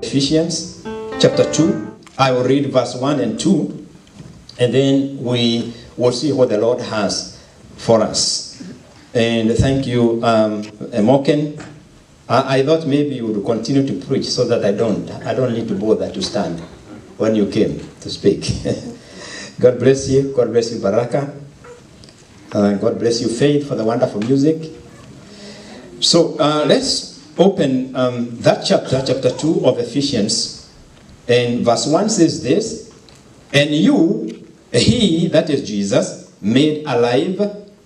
Ephesians chapter 2. I will read verse 1 and 2, and then we will see what the Lord has for us. And thank you, Moken. I thought maybe you would continue to preach so that I don't need to bother to stand when you came to speak. God bless you. God bless you, Baraka. God bless you, Faith, for the wonderful music. So let's open that chapter 2 of Ephesians. And verse 1 says this, and you, he, that is Jesus, made alive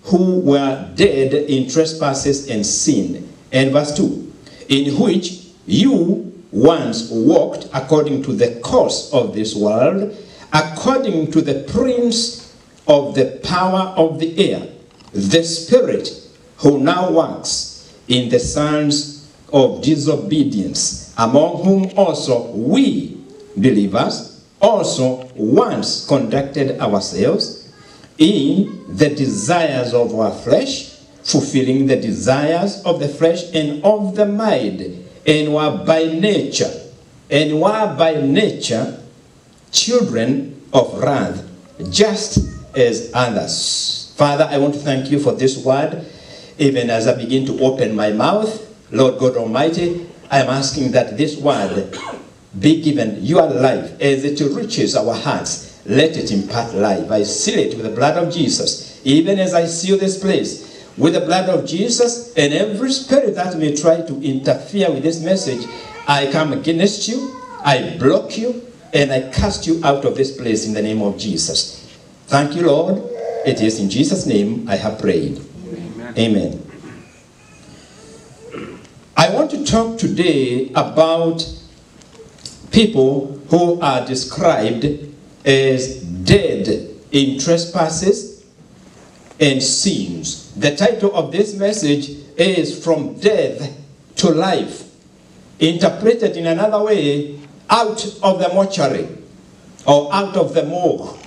who were dead in trespasses and sin. And verse 2, in which you once walked according to the course of this world, according to the prince of the power of the air, the spirit who now works in the sons of disobedience, among whom also we, believers, also once conducted ourselves in the desires of our flesh, fulfilling the desires of the flesh and of the mind, and were by nature children of wrath, just as others. Father, I want to thank you for this word. Even as I begin to open my mouth, Lord God Almighty, I am asking that this word be given your life as it reaches our hearts. Let it impart life. I seal it with the blood of Jesus. Even as I seal this place with the blood of Jesus, and every spirit that may try to interfere with this message, I come against you, I block you, and I cast you out of this place in the name of Jesus. Thank you, Lord. It is in Jesus' name I have prayed. Amen. Amen. I want to talk today about people who are described as dead in trespasses and sins. The title of this message is From Death to Life. Interpreted in another way, out of the mortuary or out of the morgue.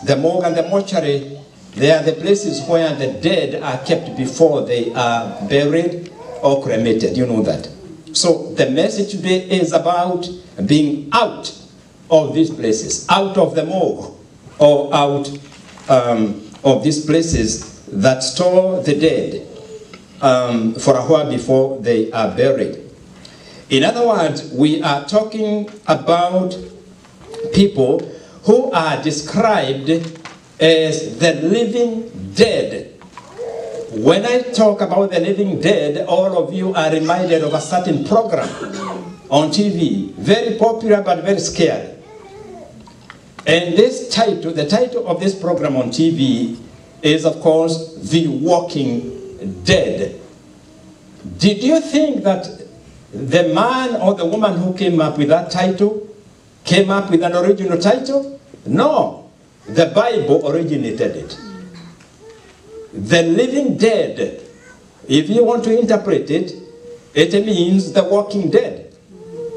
The morgue and the mortuary, they are the places where the dead are kept before they are buried or cremated. You know that. So the message today is about being out of these places, out of the morgue or out of these places that store the dead for a while before they are buried. In other words, we are talking about people who are described as the living dead. When I talk about the living dead, all of you are reminded of a certain program on TV, very popular but very scary. And this title, the title of this program on TV is, of course, The Walking Dead. Did you think that the man or the woman who came up with that title came up with an original title? No. The Bible originated it. The living dead, if you want to interpret it, it means the walking dead.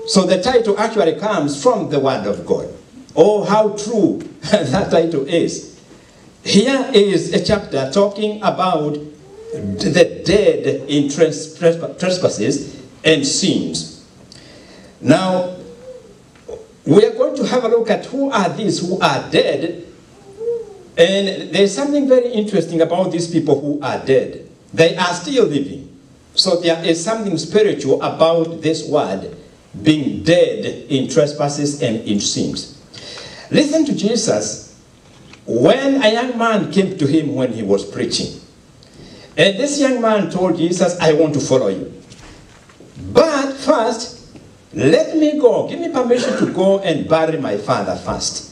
So the title actually comes from the Word of God. Oh, how true that title is. Here is a chapter talking about the dead in trespasses and sins. Now, we are going to have a look at who are these who are dead. And there's something very interesting about these people who are dead. They are still living. So there is something spiritual about this word, being dead in trespasses and in sins. Listen to Jesus when a young man came to him when he was preaching. And this young man told Jesus, I want to follow you. But first, let me go. Give me permission to go and bury my father first.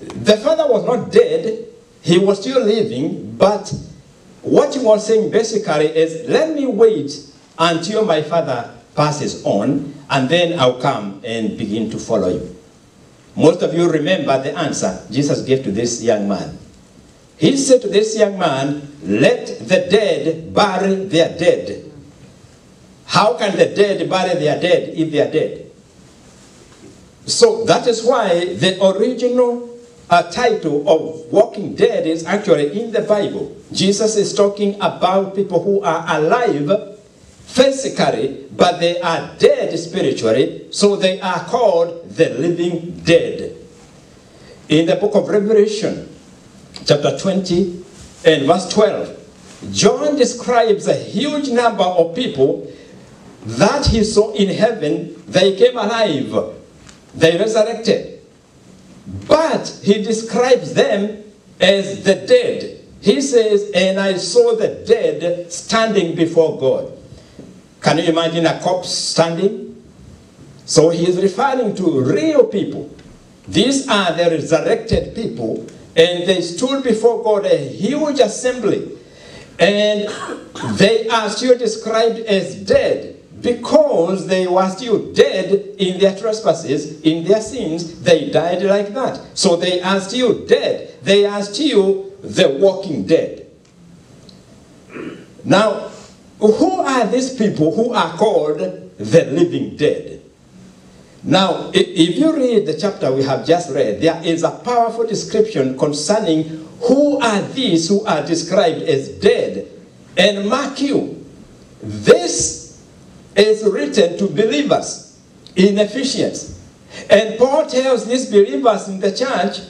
The father was not dead. He was still living. But what he was saying basically is, let me wait until my father passes on, and then I'll come and begin to follow you. Most of you remember the answer Jesus gave to this young man. He said to this young man, let the dead bury their dead. How can the dead bury their dead if they are dead? So that is why the original title of Walking Dead is actually in the Bible. Jesus is talking about people who are alive physically, but they are dead spiritually, so they are called the living dead. In the book of Revelation, chapter 20 and verse 12, John describes a huge number of people that he saw in heaven. They came alive, they resurrected. But he describes them as the dead. He says, and I saw the dead standing before God. Can you imagine a corpse standing? So he is referring to real people. These are the resurrected people, and they stood before God, a huge assembly. And they are still described as dead because they were still dead in their trespasses, in their sins. They died like that. So they are still dead. They are still the walking dead. Now, who are these people who are called the living dead? Now, if you read the chapter we have just read, there is a powerful description concerning who are these who are described as dead. And mark you, this is written to believers in Ephesians. And Paul tells these believers in the church,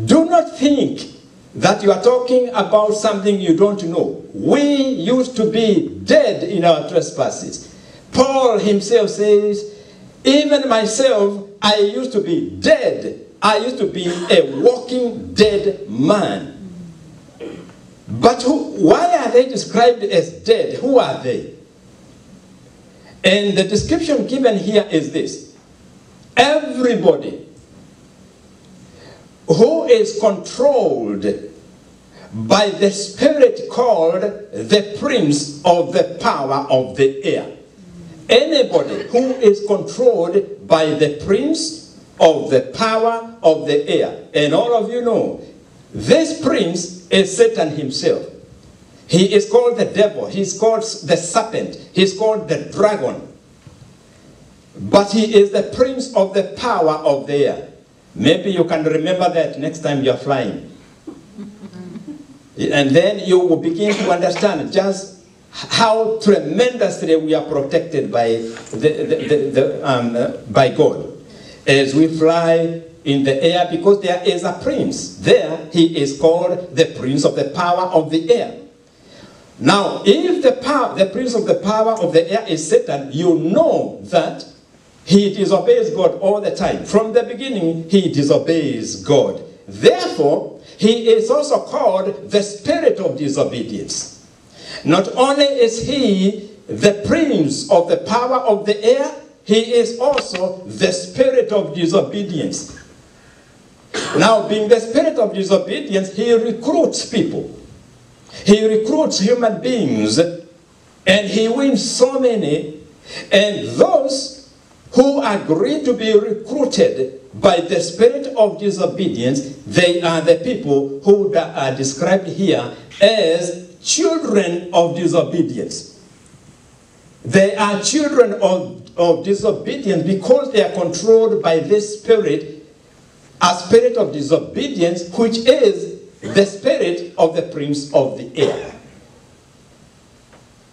do not think that you are talking about something you don't know. We used to be dead in our trespasses. Paul himself says, even myself, I used to be dead. I used to be a walking dead man. But why are they described as dead? Who are they? And the description given here is this. Everybody who is controlled by the spirit called the prince of the power of the air. Anybody who is controlled by the prince of the power of the air. And all of you know, this prince is Satan himself. He is called the devil. He's called the serpent. He's called the dragon. But he is the prince of the power of the air. Maybe you can remember that next time you're flying. And then you will begin to understand just how tremendously we are protected by by God as we fly in the air, because there is a prince there. He is called the prince of the power of the air. Now, if the prince of the power of the air is Satan, you know that he disobeys God all the time. From the beginning, he disobeys God. Therefore, he is also called the spirit of disobedience. Not only is he the prince of the power of the air, he is also the spirit of disobedience. Now, being the spirit of disobedience, he recruits people. He recruits human beings, and he wins so many. And those who agree to be recruited by the spirit of disobedience, they are the people who are described here as children of disobedience. They are children of disobedience because they are controlled by this spirit, a spirit of disobedience, which is the spirit of the prince of the air.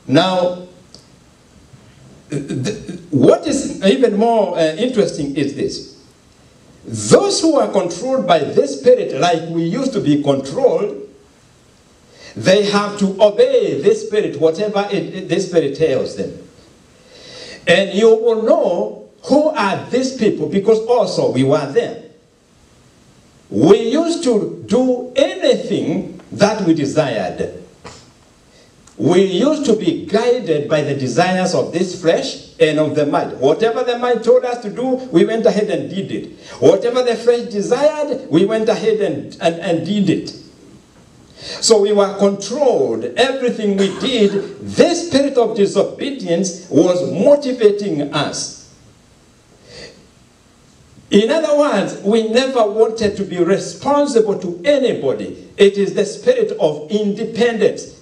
Now, what is even more interesting is this. Those who are controlled by this spirit, like we used to be controlled, they have to obey this spirit, whatever this spirit tells them. And you will know who are these people, because also we were there. We used to do anything that we desired. We used to be guided by the desires of this flesh and of the mind. Whatever the mind told us to do, we went ahead and did it. Whatever the flesh desired, we went ahead and did it. So we were controlled. Everything we did, this spirit of disobedience was motivating us. In other words, we never wanted to be responsible to anybody. It is the spirit of independence.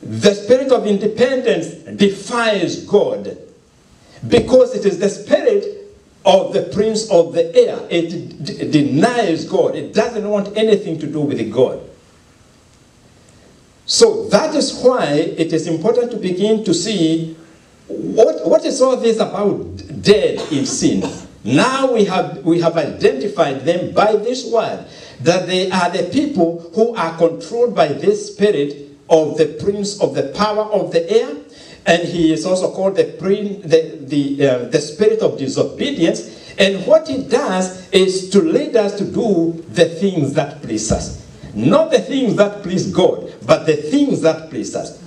The spirit of independence defies God because it is the spirit of the prince of the air. It denies God. It doesn't want anything to do with God. So that is why it is important to begin to see what is all this about dead in sin. Now we have identified them by this word, that they are the people who are controlled by this spirit of the prince of the power of the air, and he is also called the spirit of disobedience. And what he does is to lead us to do the things that please us. Not the things that please God, but the things that please us.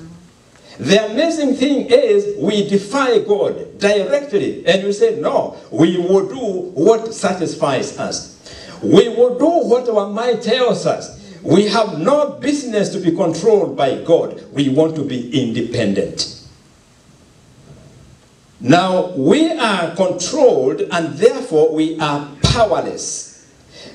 The amazing thing is we defy God directly and we say, no, we will do what satisfies us. We will do what our mind tells us. We have no business to be controlled by God. We want to be independent. Now, we are controlled and therefore we are powerless.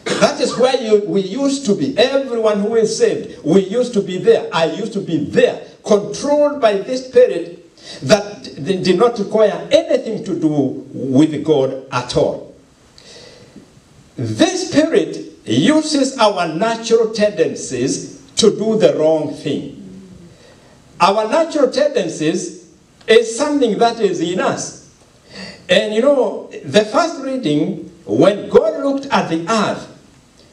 That is where we used to be. Everyone who is saved, we used to be there. I used to be there, controlled by this spirit that did not require anything to do with God at all. This spirit uses our natural tendencies to do the wrong thing. Our natural tendencies is something that is in us. And you know, the first reading, when God looked at the earth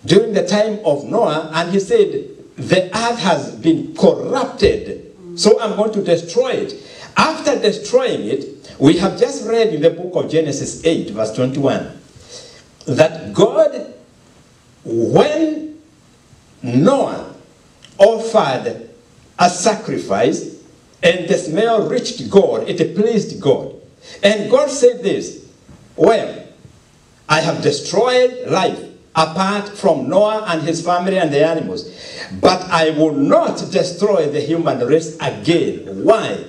during the time of Noah, and he said, the earth has been corrupted, so I'm going to destroy it. After destroying it, we have just read in the book of Genesis 8, verse 21, that God, when Noah offered a sacrifice, and the smell reached God, it pleased God. And God said this, well, I have destroyed life apart from Noah and his family and the animals, but I will not destroy the human race again. Why?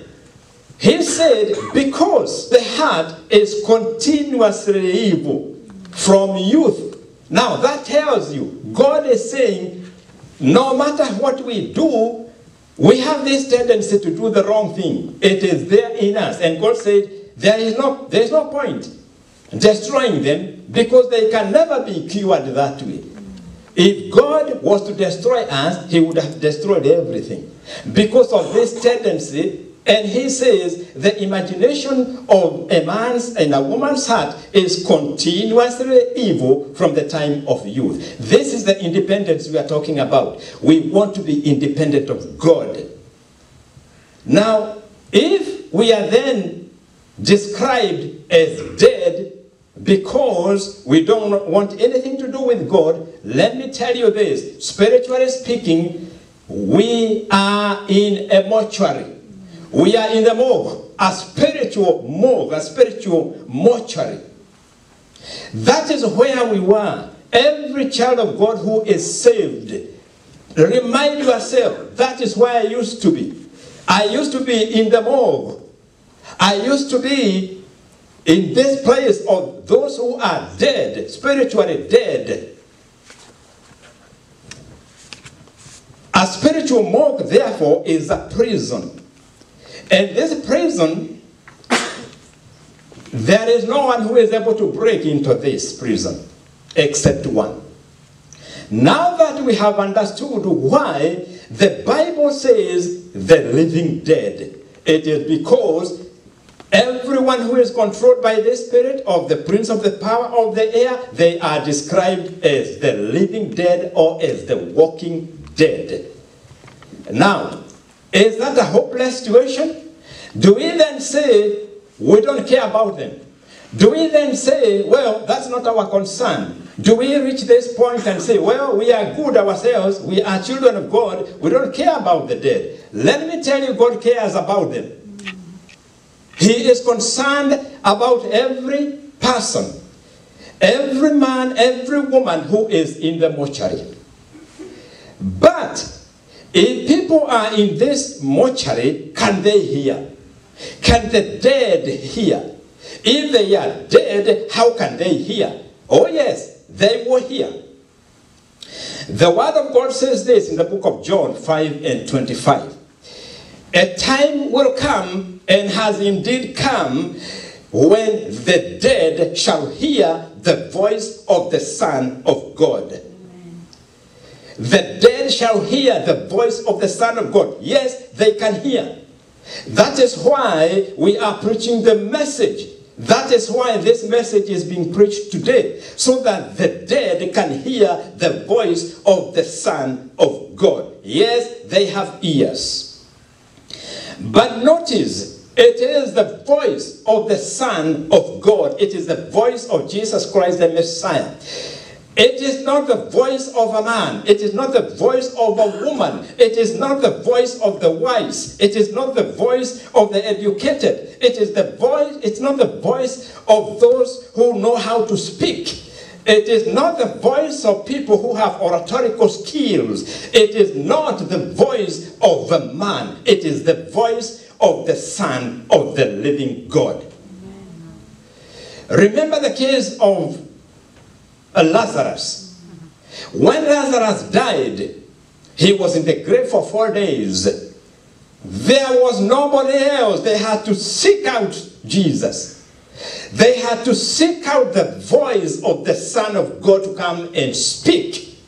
He said, because the heart is continuously evil from youth. Now that tells you, God is saying, no matter what we do, we have this tendency to do the wrong thing. It is there in us. And God said, there is no point destroying them because they can never be cured that way. If God was to destroy us, he would have destroyed everything. Because of this tendency, and he says, the imagination of a man's and a woman's heart is continuously evil from the time of youth. This is the independence we are talking about. We want to be independent of God. Now, if we are then described as dead because we don't want anything to do with God, let me tell you this. Spiritually speaking, we are in a mortuary. We are in the morgue, a spiritual morgue, a spiritual mortuary. That is where we were. Every child of God who is saved, remind yourself, that is where I used to be. I used to be in the morgue. I used to be in this place of those who are dead, spiritually dead. A spiritual morgue, therefore, is a prison. And this prison, there is no one who is able to break into this prison except one. Now that we have understood why the Bible says the living dead, it is because everyone who is controlled by the spirit of the prince of the power of the air, they are described as the living dead or as the walking dead. Now, is that a hopeless situation? Do we then say we don't care about them? Do we then say, well, that's not our concern? Do we reach this point and say, well, we are good ourselves, we are children of God, we don't care about the dead? Let me tell you, God cares about them. He is concerned about every person, every man, every woman who is in the mortuary. But if people are in this mortuary, can they hear? Can the dead hear? If they are dead, how can they hear? Oh yes, they will hear. The word of God says this in the book of John 5:25. A time will come, and has indeed come, when the dead shall hear the voice of the Son of God. Amen. The dead shall hear the voice of the Son of God. Yes, they can hear. That is why we are preaching the message. That is why this message is being preached today, so that the dead can hear the voice of the Son of God. Yes, they have ears. But notice, it is the voice of the Son of God. It is the voice of Jesus Christ, the Messiah. It is not the voice of a man. It is not the voice of a woman. It is not the voice of the wise. It is not the voice of the educated. It is the voice, it's not the voice of those who know how to speak. It is not the voice of people who have oratorical skills. It is not the voice of a man. It is the voice of the Son of the living God. Remember the case of Lazarus. When Lazarus died, he was in the grave for 4 days. There was nobody else. They had to seek out Jesus. They had to seek out the voice of the Son of God to come and speak.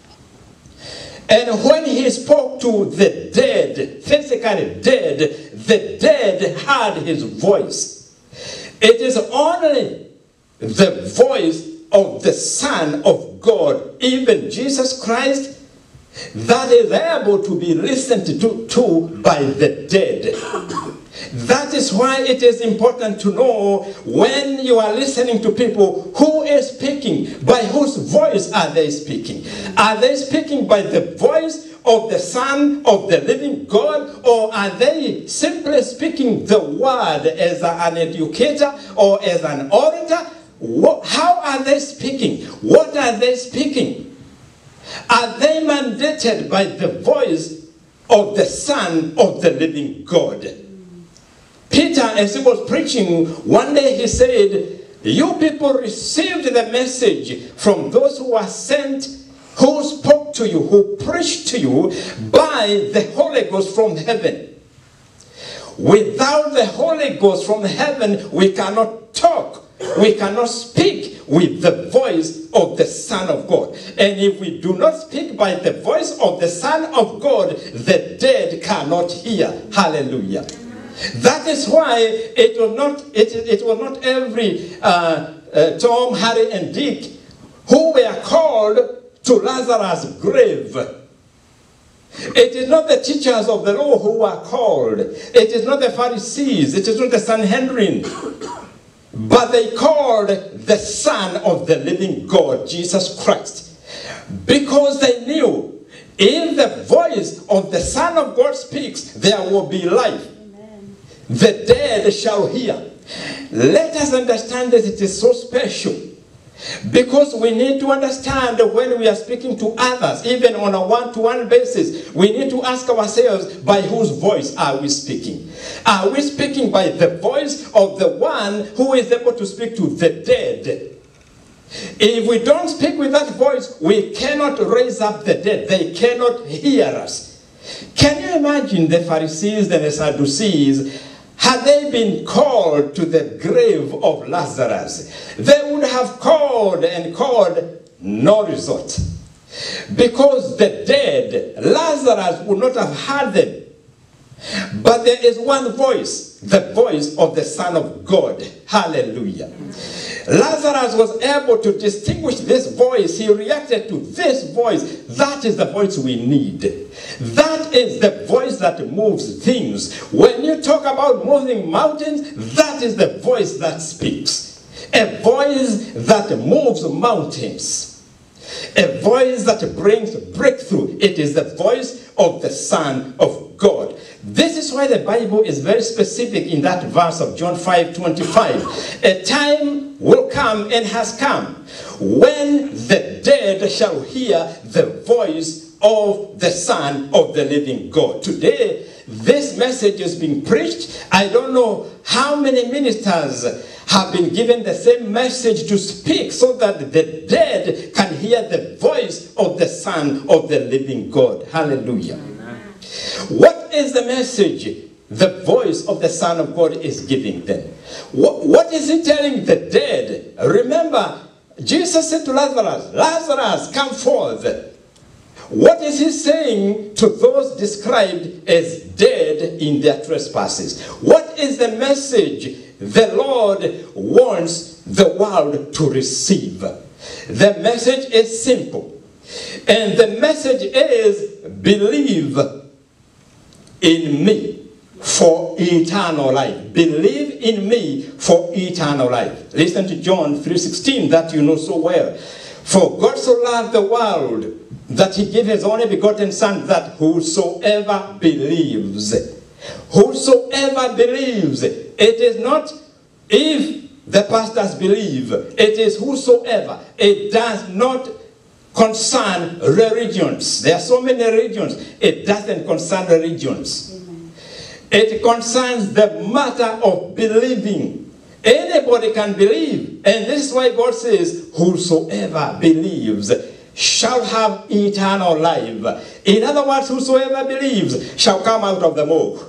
And when he spoke to the dead, physically dead, the dead heard his voice. It is only the voice of the Son of God, even Jesus Christ, that is able to be listened to by the dead. That is why it is important to know when you are listening to people, who is speaking, by whose voice are they speaking? Are they speaking by the voice of the Son of the living God, or are they simply speaking the word as an educator or as an orator? How are they speaking? What are they speaking? Are they mandated by the voice of the Son of the living God? Peter, as he was preaching, one day he said, you people received the message from those who were sent, who spoke to you, who preached to you by the Holy Ghost from heaven. Without the Holy Ghost from heaven, we cannot talk. We cannot speak with the voice of the Son of God. And if we do not speak by the voice of the Son of God, the dead cannot hear. Hallelujah. That is why it was not every Tom, Harry, and Dick who were called to Lazarus' grave. It is not the teachers of the law who were called. It is not the Pharisees. It is not the Sanhedrin. But they called the Son of the living God, Jesus Christ. Because they knew if the voice of the Son of God speaks, there will be life. Amen. The dead shall hear. Let us understand that it is so special. Because we need to understand that when we are speaking to others, even on a one-to-one basis, we need to ask ourselves, by whose voice are we speaking? Are we speaking by the voice of the one who is able to speak to the dead? If we don't speak with that voice, we cannot raise up the dead. They cannot hear us. Can you imagine the Pharisees and the Sadducees? Had they been called to the grave of Lazarus, they would have called and called, no result. Because the dead, Lazarus would not have heard them. But there is one voice, the voice of the Son of God. Hallelujah. Lazarus was able to distinguish this voice. He reacted to this voice. That is the voice we need. That is the voice that moves things. When you talk about moving mountains, that is the voice that speaks. A voice that moves mountains. A voice that brings breakthrough. It is the voice of the Son of God. This is why the Bible is very specific in that verse of John 5:25. A time will come and has come when the dead shall hear the voice of the Son of the living God. Today, this message is being preached. I don't know how many ministers have been given the same message to speak so that the dead can hear the voice of the Son of the living God. Hallelujah. Amen. What is the message the voice of the Son of God is giving them? What is he telling the dead? Remember, Jesus said to Lazarus, Lazarus, come forth. What is he saying to those described as dead in their trespasses? What is the message the Lord wants the world to receive? The message is simple. And the message is, believe in me for eternal life. Believe in me for eternal life. Listen to John 3:16 that you know so well. For God so loved the world that he gave his only begotten Son, that whosoever believes. Whosoever believes. It is not if the pastors believe. It is whosoever. It does not concern religions. There are so many religions. It doesn't concern religions. It concerns the matter of believing. Anybody can believe. And this is why God says, whosoever believes shall have eternal life. In other words, whosoever believes shall come out of the morgue.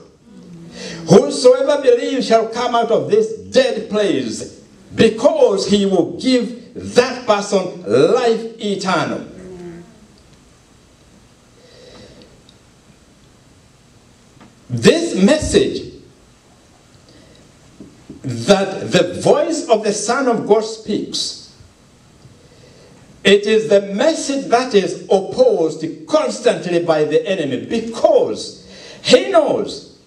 Whosoever believes shall come out of this dead place, because he will give that person life eternal. This message that the voice of the Son of God speaks, it is the message that is opposed constantly by the enemy, because he knows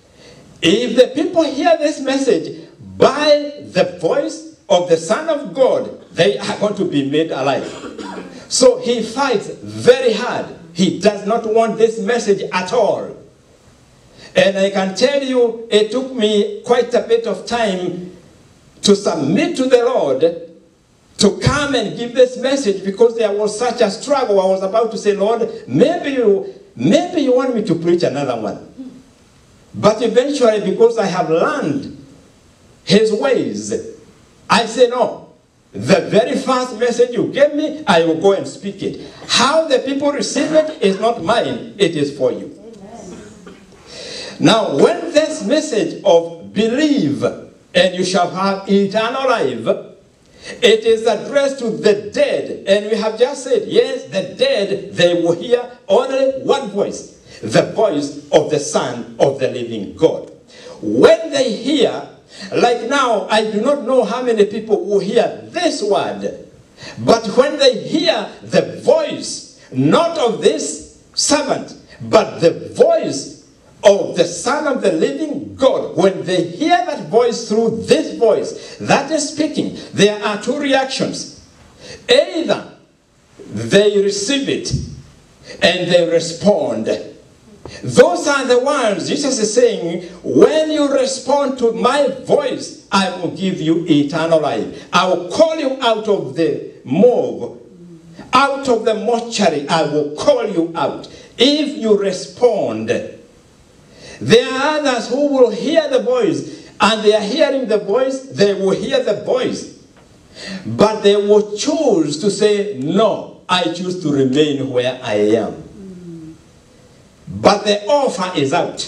if the people hear this message by the voice of the Son of God, they are going to be made alive. So he fights very hard. He does not want this message at all. And I can tell you, it took me quite a bit of time to submit to the Lord to come and give this message, because there was such a struggle. I was about to say, Lord, maybe you want me to preach another one. But eventually, because I have learned his ways, I say, no. The very first message you gave me, I will go and speak it. How the people receive it is not mine. It is for you. Now, when this message of believe and you shall have eternal life, it is addressed to the dead. And we have just said, yes, the dead, they will hear only one voice, the voice of the Son of the living God. When they hear, like now, I do not know how many people will hear this word, but when they hear the voice, not of this servant, but the voice of the Son of the living God, when they hear that voice through this voice that is speaking, there are two reactions. Either they receive it and they respond. Those are the ones Jesus is saying, when you respond to my voice, I will give you eternal life. I will call you out of the morgue, out of the mortuary. I will call you out. If you respond. There are others who will hear the voice, and they are hearing the voice, they will hear the voice. But they will choose to say, no, I choose to remain where I am. But the offer is out.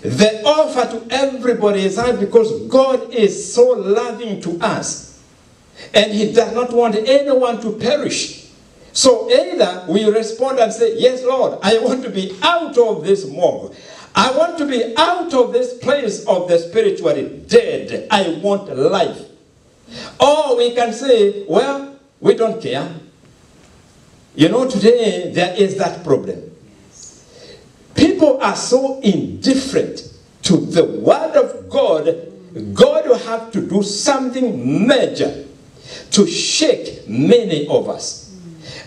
The offer to everybody is out, because God is so loving to us. And he does not want anyone to perish. So either we respond and say, yes, Lord, I want to be out of this morgue. I want to be out of this place of the spiritually dead. I want life. Or we can say, well, we don't care. You know, today there is that problem. People are so indifferent to the word of God. God will have to do something major to shake many of us.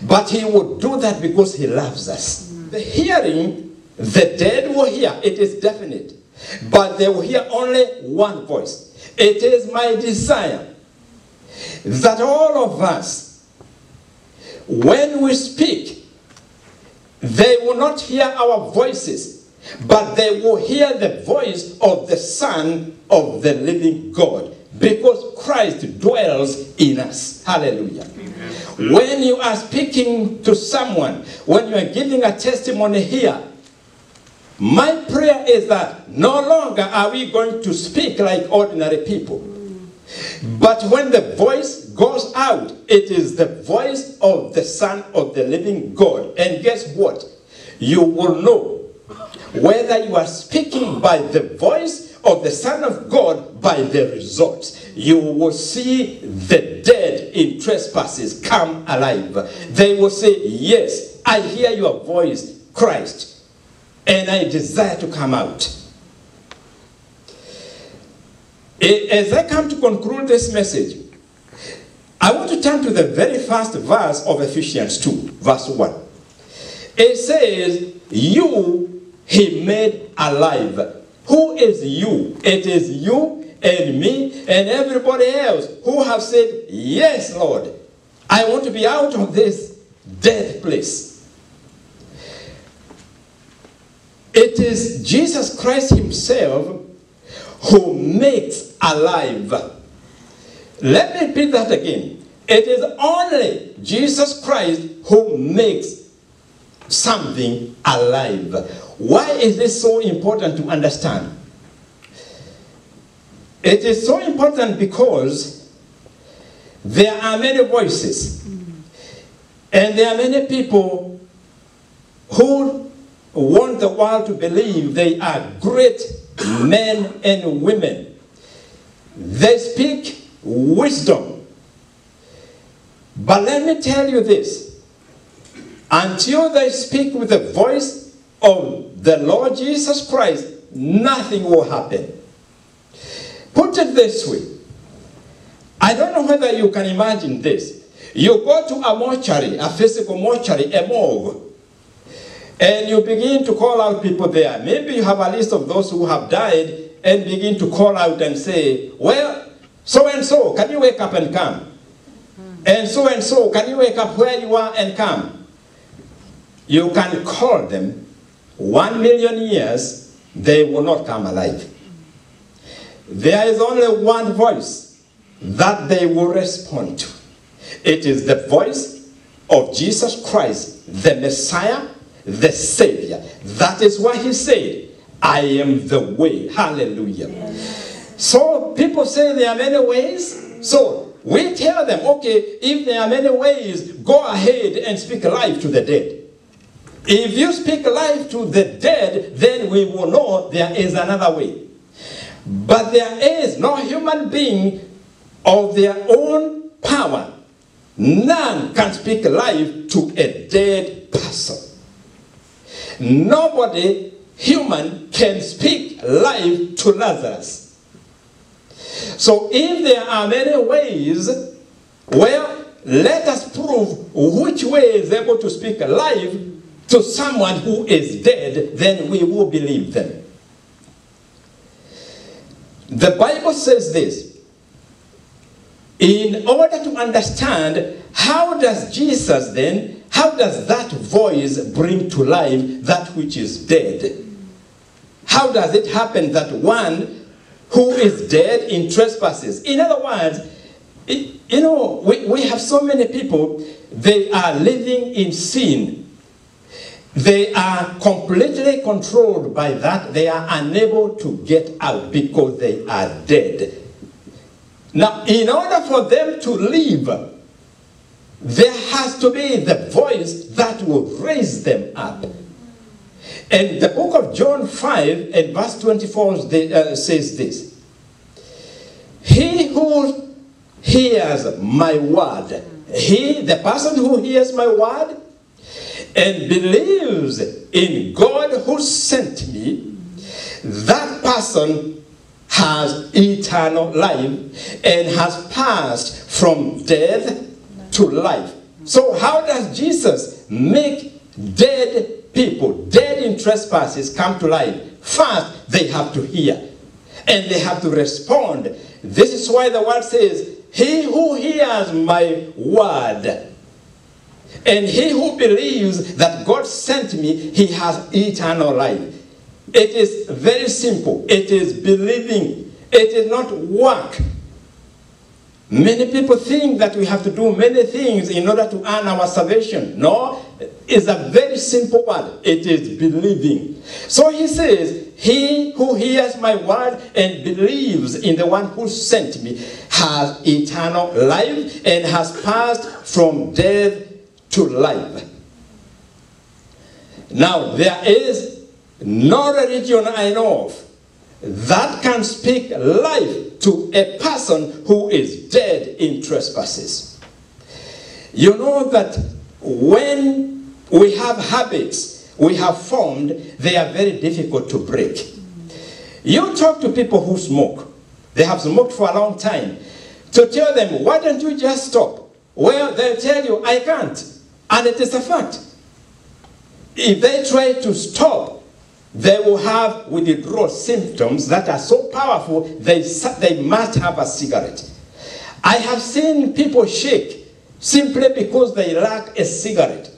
But he will do that because he loves us. The hearing, the dead will hear, it is definite. But they will hear only one voice. It is my desire that all of us, when we speak, they will not hear our voices, but they will hear the voice of the Son of the living God, because Christ dwells in us. Hallelujah. Amen. When you are speaking to someone, when you are giving a testimony here, my prayer is that no longer are we going to speak like ordinary people. But when the voice goes out, it is the voice of the Son of the living God. And guess what? You will know whether you are speaking by the voice of the Son of God by the results. You will see the dead in trespasses come alive. They will say, yes, I hear your voice, Christ, and I desire to come out. As I come to conclude this message, I want to turn to the very first verse of Ephesians 2, verse 1. It says, you he made alive. Who is you? It is you and me and everybody else who have said, yes, Lord, I want to be out of this dead place. It is Jesus Christ himself who makes alive. Let me repeat that again. It is only Jesus Christ who makes something alive. Why is this so important to understand? It is so important because there are many voices and there are many people who want the world to believe they are great men and women. They speak wisdom. But let me tell you this. Until they speak with the voice of the Lord Jesus Christ, nothing will happen. Put it this way. I don't know whether you can imagine this. You go to a mortuary, a physical mortuary, a morgue, and you begin to call out people there. Maybe you have a list of those who have died and begin to call out and say, well, so-and-so, can you wake up and come? And so, can you wake up where you are and come? You can call them 1 million years, they will not come alive. There is only one voice that they will respond to. It is the voice of Jesus Christ, the Messiah, the Savior. That is why he said, I am the way. Hallelujah. Yes. So people say there are many ways. So we tell them, okay, if there are many ways, go ahead and speak life to the dead. If you speak life to the dead, then we will know there is another way. But there is no human being of their own power. None can speak life to a dead person. Nobody human can speak life to Lazarus. So if there are many ways, well, let us prove which way is able to speak life to someone who is dead, then we will believe them. The Bible says this. In order to understand how does Jesus then, how does that voice bring to life that which is dead? How does it happen that one who is dead in trespasses? In other words, we have so many people, they are living in sin. They are completely controlled by that. They are unable to get out because they are dead. Now, in order for them to live, there has to be the voice that will raise them up. And the book of John 5 and verse 24 says this. He who hears my word, the person who hears my word and believes in God who sent me, that person has eternal life and has passed from death to life. So how does Jesus make dead people, dead in trespasses, come to life? First, they have to hear and they have to respond. This is why the word says, he who hears my word and he who believes that God sent me, he has eternal life. It is very simple. It is believing. It is not work. Many people think that we have to do many things in order to earn our salvation. No, it's a very simple word. It is believing. So he says, he who hears my word and believes in the one who sent me has eternal life and has passed from death to life. Now, there is no religion I know of that can speak life to a person who is dead in trespasses. You know that when we have habits we have formed, they are very difficult to break. You talk to people who smoke. They have smoked for a long time. To tell them, why don't you just stop? Well, they'll tell you, I can't. And it is a fact. If they try to stop, they will have withdrawal symptoms that are so powerful, they must have a cigarette. I have seen people shake simply because they lack a cigarette.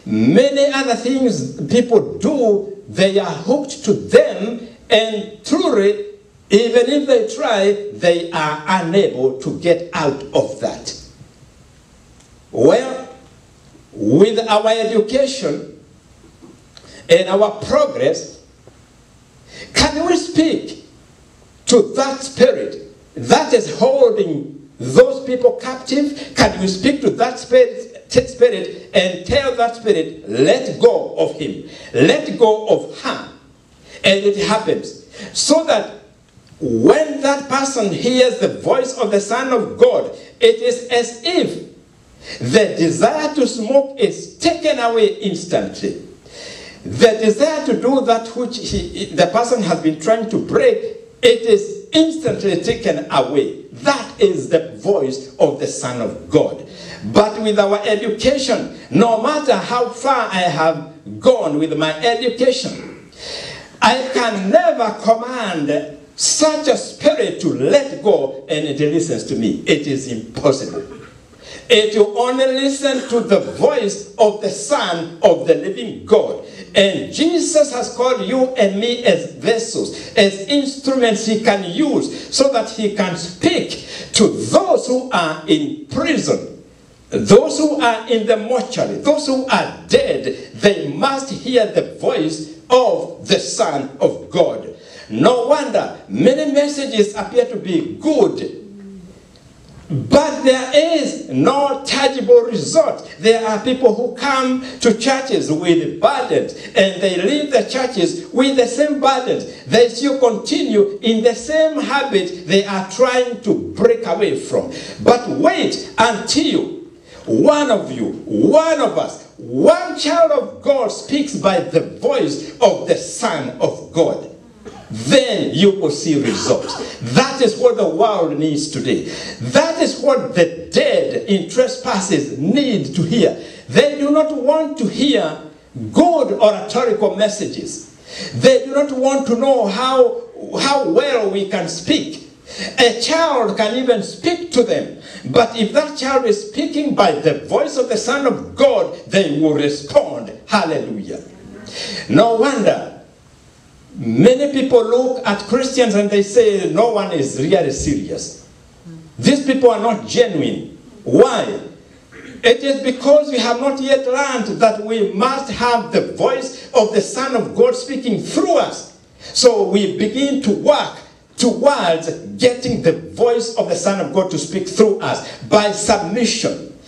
Many other things people do, they are hooked to them, and truly, even if they try, they are unable to get out of that. Well, with our education and our progress, can we speak to that spirit that is holding those people captive? Can we speak to that spirit and tell that spirit, let go of him, let go of her? And it happens. So that when that person hears the voice of the Son of God, it is as if the desire to smoke is taken away instantly. The desire to do that which the person has been trying to break, it is instantly taken away. That is the voice of the Son of God. But with our education, no matter how far I have gone with my education, I can never command such a spirit to let go and it listens to me. It is impossible. It will only listen to the voice of the Son of the living God. And Jesus has called you and me as vessels, as instruments he can use so that he can speak to those who are in prison, those who are in the mortuary, those who are dead. They must hear the voice of the Son of God. No wonder many messages appear to be good, but there is no tangible result. There are people who come to churches with burdens and they leave the churches with the same burdens. They still continue in the same habit they are trying to break away from. But wait until one of you, one of us, one child of God speaks by the voice of the Son of God. Then you will see results. That is what the world needs today. That is what the dead in trespasses need to hear. They do not want to hear good oratorical messages. They do not want to know how well we can speak. A child can even speak to them. But if that child is speaking by the voice of the Son of God, they will respond. Hallelujah. No wonder many people look at Christians and they say, no one is really serious. These people are not genuine. Why? It is because we have not yet learned that we must have the voice of the Son of God speaking through us. So we begin to work towards getting the voice of the Son of God to speak through us by submission,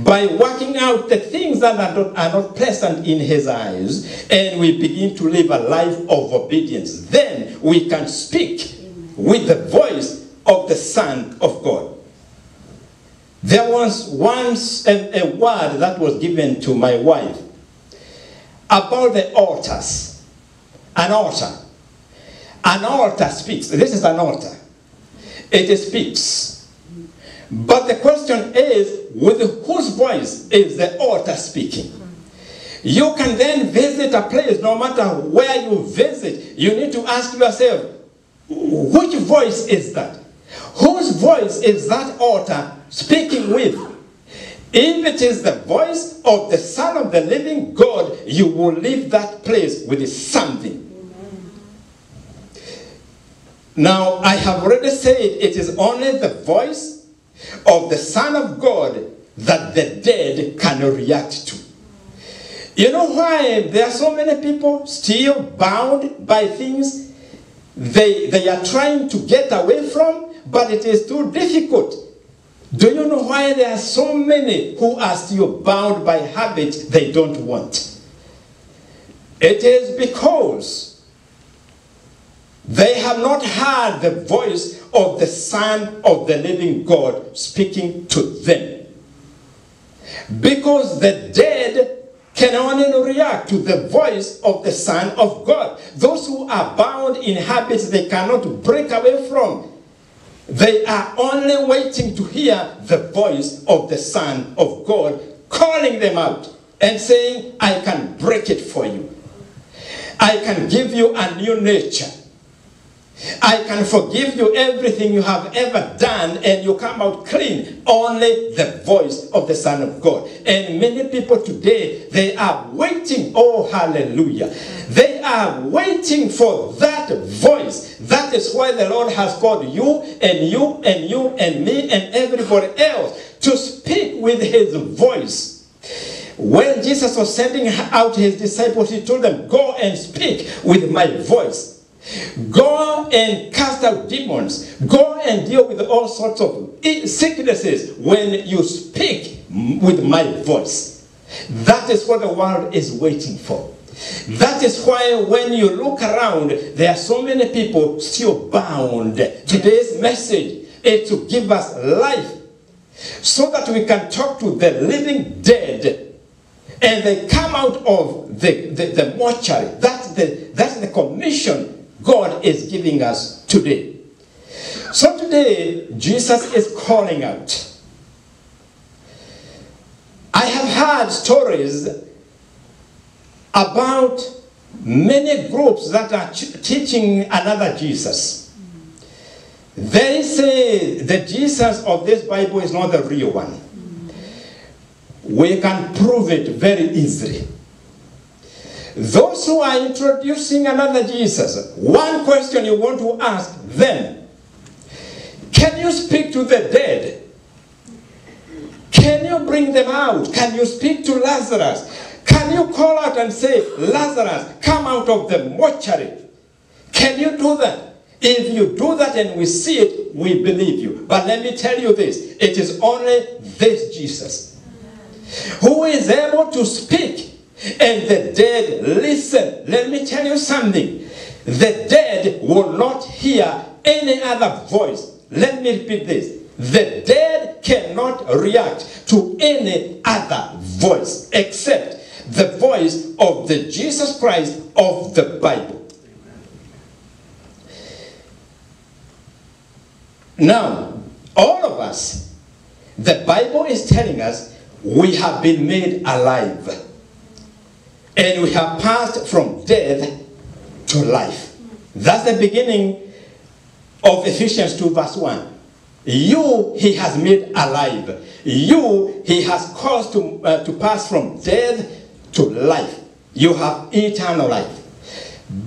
by working out the things that are not pleasant in his eyes, and we begin to live a life of obedience. Then we can speak with the voice of the Son of God. There was once a word that was given to my wife about the altars. An altar. An altar speaks. This is an altar. It speaks. But the question is, with whose voice is the altar speaking? You can then visit a place, no matter where you visit, you need to ask yourself, which voice is that? Whose voice is that altar speaking with? If it is the voice of the Son of the living God, you will leave that place with something. Now, I have already said it is only the voice of the Son of God that the dead cannot react to. You know why there are so many people still bound by things they are trying to get away from, but it is too difficult. Do you know why there are so many who are still bound by habits they don't want? It is because they have not heard the voice of the Son of the living God speaking to them. Because the dead can only react to the voice of the Son of God. Those who are bound in habits they cannot break away from, they are only waiting to hear the voice of the Son of God calling them out and saying, I can break it for you. I can give you a new nature. I can forgive you everything you have ever done and you come out clean. Only the voice of the Son of God. And many people today, they are waiting. Oh, hallelujah. They are waiting for that voice. That is why the Lord has called you and you and you and me and everybody else to speak with his voice. When Jesus was sending out his disciples, he told them, go and speak with my voice. Go and cast out demons. Go and deal with all sorts of sicknesses when you speak with my voice. That is what the world is waiting for. That is why when you look around, there are so many people still bound. Today's message is to give us life so that we can talk to the living dead and they come out of the mortuary. That's the commission God is giving us today. So today, Jesus is calling out. I have heard stories about many groups that are teaching another Jesus. They say the Jesus of this Bible is not the real one. We can prove it very easily. Those who are introducing another Jesus, one question you want to ask them, can you speak to the dead? Can you bring them out? Can you speak to Lazarus? Can you call out and say, Lazarus, come out of the mortuary? Can you do that? If you do that and we see it, we believe you. But let me tell you this, it is only this Jesus who is able to speak. And the dead listen. Let me tell you something. The dead will not hear any other voice. Let me repeat this. The dead cannot react to any other voice except the voice of the Jesus Christ of the Bible. Now, all of us, the Bible is telling us we have been made alive. And we have passed from death to life. That's the beginning of Ephesians 2 verse 1. You, he has made alive. You, he has caused to pass from death to life. You have eternal life.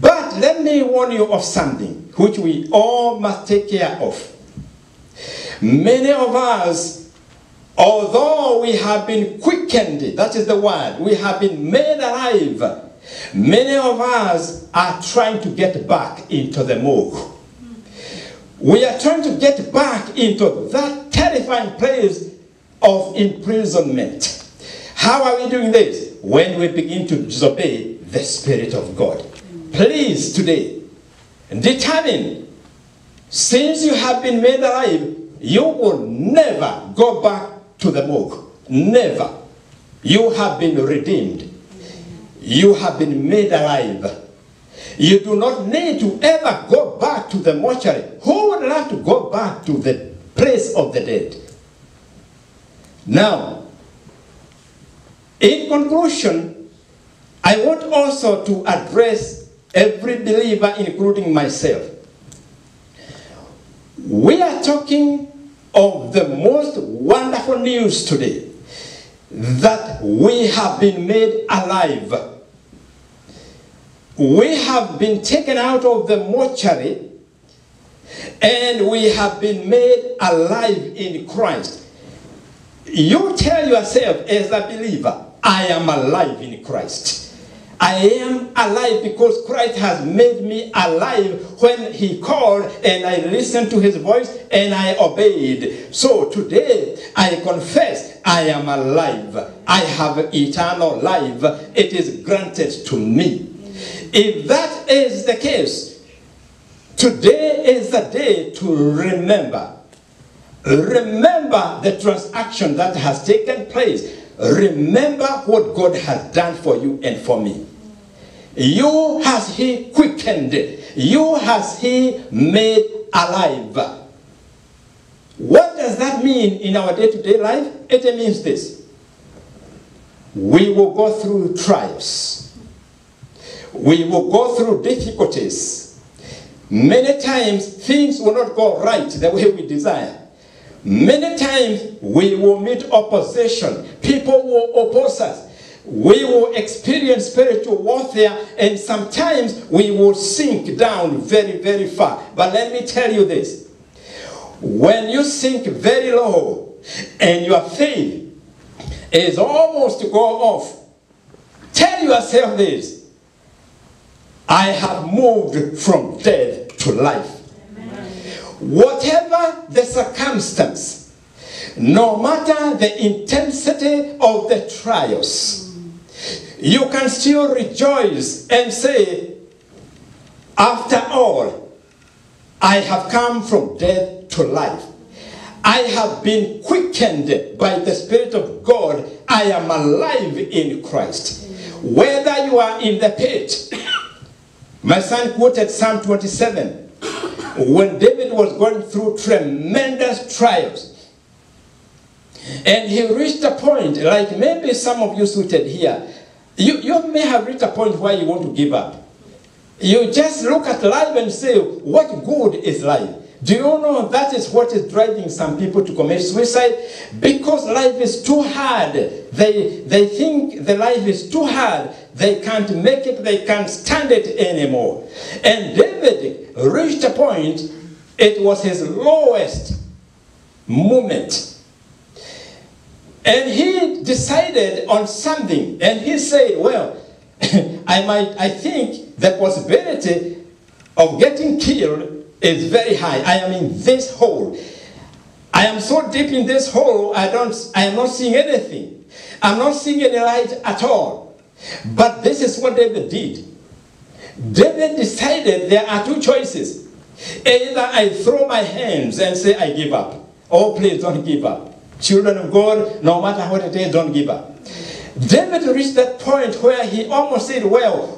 But let me warn you of something which we all must take care of. Many of us, although we have been quickened, that is the word, we have been made alive, many of us are trying to get back into the morgue. We are trying to get back into that terrifying place of imprisonment. How are we doing this? When we begin to disobey the Spirit of God. Please today, determine, since you have been made alive, you will never go back to the morgue. Never. You have been redeemed. You have been made alive. You do not need to ever go back to the mortuary. Who would like to go back to the place of the dead? Now, in conclusion, I want also to address every believer, including myself. We are talking of the most wonderful news today, that we have been made alive. We have been taken out of the mortuary And we have been made alive in Christ. You tell yourself as a believer, I am alive in Christ. I am alive because Christ has made me alive when he called and I listened to his voice and I obeyed. So today I confess I am alive. I have eternal life. It is granted to me. If that is the case, today is the day to remember. Remember the transaction that has taken place. Remember what God has done for you and for me. You has he quickened. You has he made alive. What does that mean in our day-to-day life? It means this. We will go through trials. We will go through difficulties. Many times things will not go right the way we desire. Many times we will meet opposition. People will oppose us. We will experience spiritual warfare, and sometimes we will sink down very, very far. But let me tell you this. When you sink very low and your faith is almost to go off, tell yourself this. I have moved from death to life. Whatever the circumstance, no matter the intensity of the trials, you can still rejoice and say, after all, I have come from death to life. I have been quickened by the Spirit of God. I am alive in Christ. Whether you are in the pit, my son quoted Psalm 27. When David was going through tremendous trials, and he reached a point, like maybe some of you seated here, you may have reached a point where you want to give up. You just look at life and say, what good is life? Do you know that is what is driving some people to commit suicide? Because life is too hard. They think the life is too hard. They can't make it. They can't stand it anymore. And David reached a point, it was his lowest moment. And he decided on something. And he said, well, I think the possibility of getting killed is very high. I am in this hole. I am so deep in this hole, I am not seeing anything. I'm not seeing any light at all. But this is what David did. David decided there are two choices. Either I throw my hands and say I give up. Oh, please don't give up. Children of God, no matter what it is, don't give up. David reached that point where he almost said, well,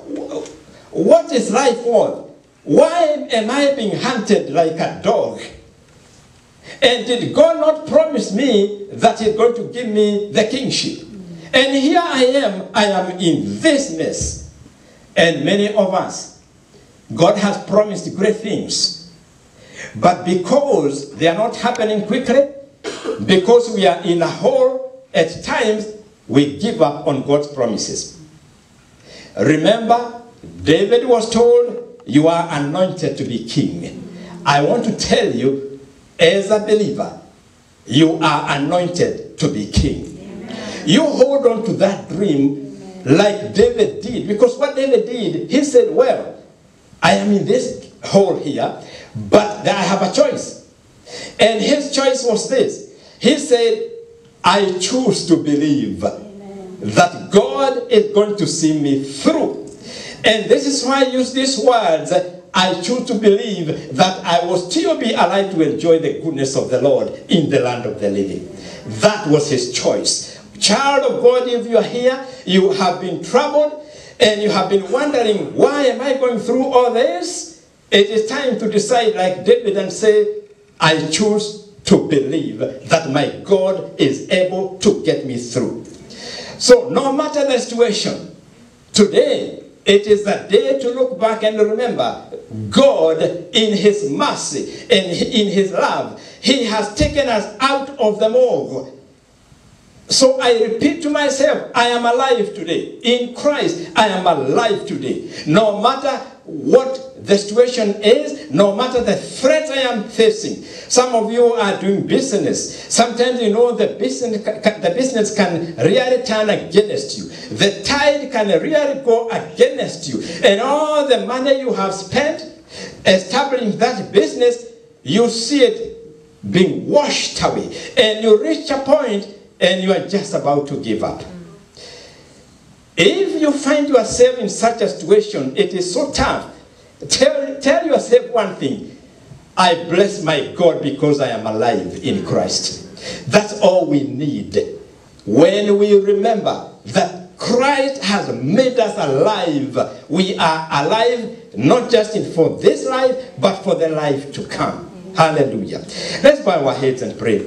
what is life worth? Why am I being hunted like a dog? And did God not promise me that he's going to give me the kingship? And here I am in this mess. And many of us, God has promised great things. But because they are not happening quickly, because we are in a hole, at times we give up on God's promises. Remember, David was told, you are anointed to be king. I want to tell you, as a believer, you are anointed to be king. Amen. You hold on to that dream like David did. Because what David did, he said, well, I am in this hole here, but I have a choice. And his choice was this. He said, I choose to believe that God is going to see me through. And this is why I use these words. I choose to believe that I will still be alive to enjoy the goodness of the Lord in the land of the living. That was his choice. Child of God, if you are here, you have been troubled, and you have been wondering, why am I going through all this? It is time to decide like David and say, I choose to believe that my God is able to get me through. So no matter the situation, today, it is a day to look back and remember God in his mercy and in his love. He has taken us out of the morgue. So I repeat to myself, I am alive today. In Christ, I am alive today. No matter what the situation is, no matter the threat I am facing. Some of you are doing business. Sometimes you know the business can really turn against you. The tide can really go against you. And all the money you have spent establishing that business, you see it being washed away. And you reach a point and you are just about to give up. If you find yourself in such a situation, it is so tough. Tell yourself one thing. I bless my God because I am alive in Christ. That's all we need. When we remember that Christ has made us alive, we are alive not just for this life, but for the life to come. Hallelujah. Let's bow our heads and pray.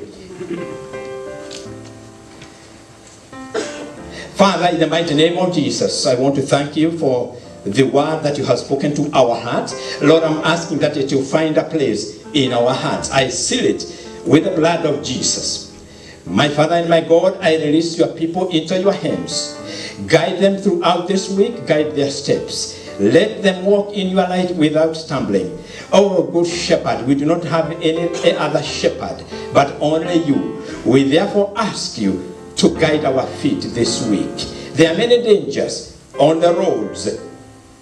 Father, in the mighty name of Jesus, I want to thank you for the word that you have spoken to our hearts. Lord, I'm asking that it will find a place in our hearts. I seal it with the blood of Jesus. My Father and my God, I release your people into your hands. Guide them throughout this week. Guide their steps. Let them walk in your light without stumbling. Oh, good shepherd, we do not have any other shepherd, but only you. We therefore ask you to guide our feet this week. There are many dangers on the roads.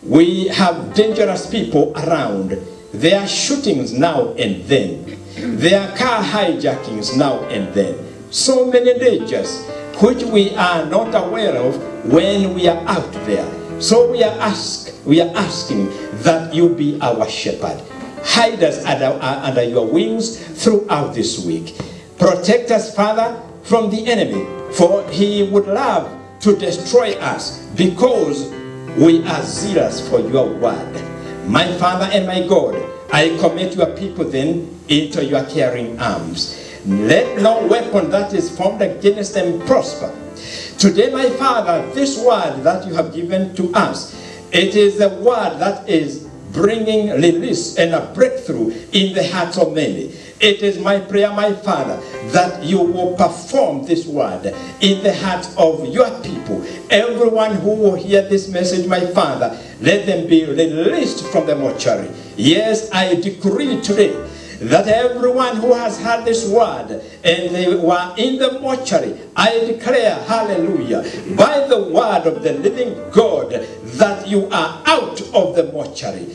We have dangerous people around. There are shootings now and then. There are car hijackings now and then. So many dangers which we are not aware of when we are out there. So we are asking that you be our shepherd. Hide us under your wings throughout this week. Protect us, Father, from the enemy, for he would love to destroy us because we are zealous for your word. My Father and my God, I commit your people then into your caring arms. Let no weapon that is formed against them prosper. Today, my Father, this word that you have given to us, it is a word that is bringing release and a breakthrough in the hearts of many. It is my prayer, my Father, that you will perform this word in the hearts of your people. Everyone who will hear this message, my Father, let them be released from the mortuary. Yes, I decree today that everyone who has heard this word and they were in the mortuary, I declare, hallelujah, by the word of the living God, that you are out of the mortuary.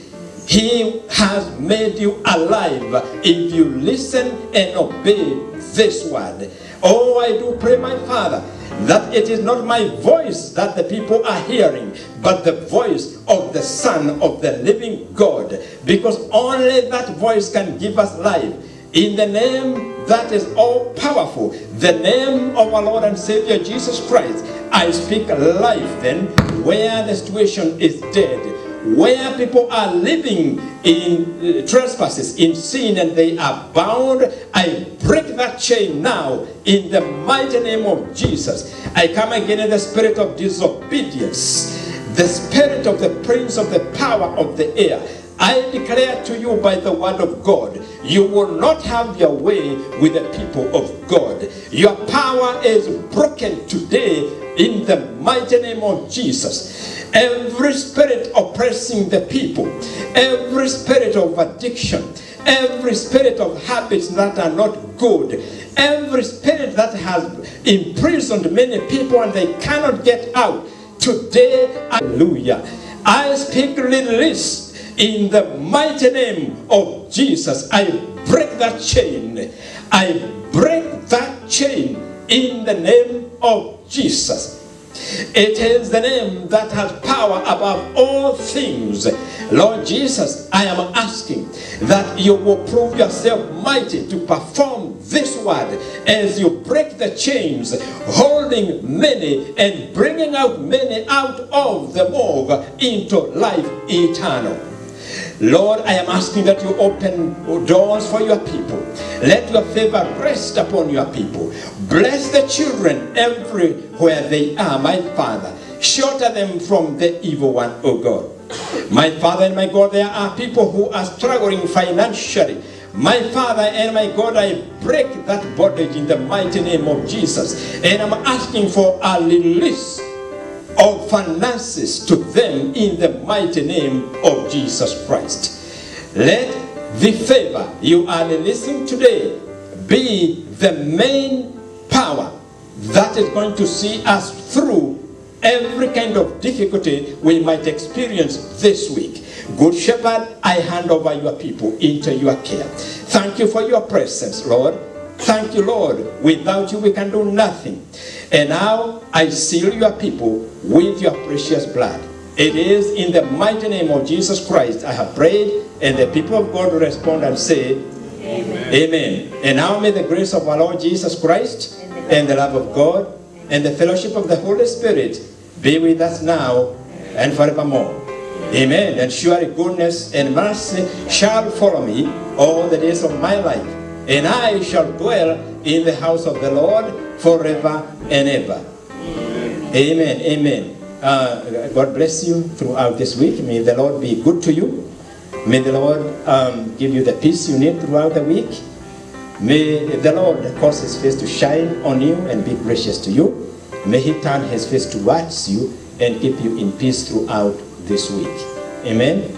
He has made you alive if you listen and obey this word. Oh, I do pray, my Father, that it is not my voice that the people are hearing, but the voice of the Son of the living God, because only that voice can give us life. In the name that is all powerful, the name of our Lord and Savior Jesus Christ, I speak life then where the situation is dead. Where people are living in trespasses, in sin, and they are bound, I break that chain now in the mighty name of Jesus. I come against the spirit of disobedience, the spirit of the prince of the power of the air. I declare to you by the word of God, you will not have your way with the people of God. Your power is broken today in the mighty name of Jesus. Every spirit oppressing the people, every spirit of addiction, every spirit of habits that are not good, every spirit that has imprisoned many people and they cannot get out, today, hallelujah, I speak release in the mighty name of Jesus. I break that chain. I break that chain in the name of Jesus. It is the name that has power above all things. Lord Jesus, I am asking that you will prove yourself mighty to perform this word as you break the chains, holding many and bringing out many out of the morgue into life eternal. Lord, I am asking that you open doors for your people. Let your favor rest upon your people. Bless the children everywhere they are, my Father. Shelter them from the evil one, O God. My Father and my God, there are people who are struggling financially. My Father and my God, I break that bondage in the mighty name of Jesus. And I'm asking for a release of finances to them in the mighty name of Jesus Christ. Let the favor you are releasing today be the main power that is going to see us through every kind of difficulty we might experience this week. Good Shepherd, I hand over your people into your care. Thank you for your presence, Lord. Thank you, Lord. Without you, we can do nothing. And now I seal your people with your precious blood. It is in the mighty name of Jesus Christ I have prayed, and the people of God respond and say, Amen. Amen. And now may the grace of our Lord Jesus Christ and the love of God and the fellowship of the Holy Spirit be with us now and forevermore. Amen. And surely goodness and mercy shall follow me all the days of my life, and I shall dwell in the house of the Lord forever and ever. Amen. Amen. God bless you throughout this week. May the Lord be good to you. May the Lord give you the peace you need throughout the week. May the Lord cause his face to shine on you and be gracious to you. May he turn his face towards you and keep you in peace throughout this week. Amen.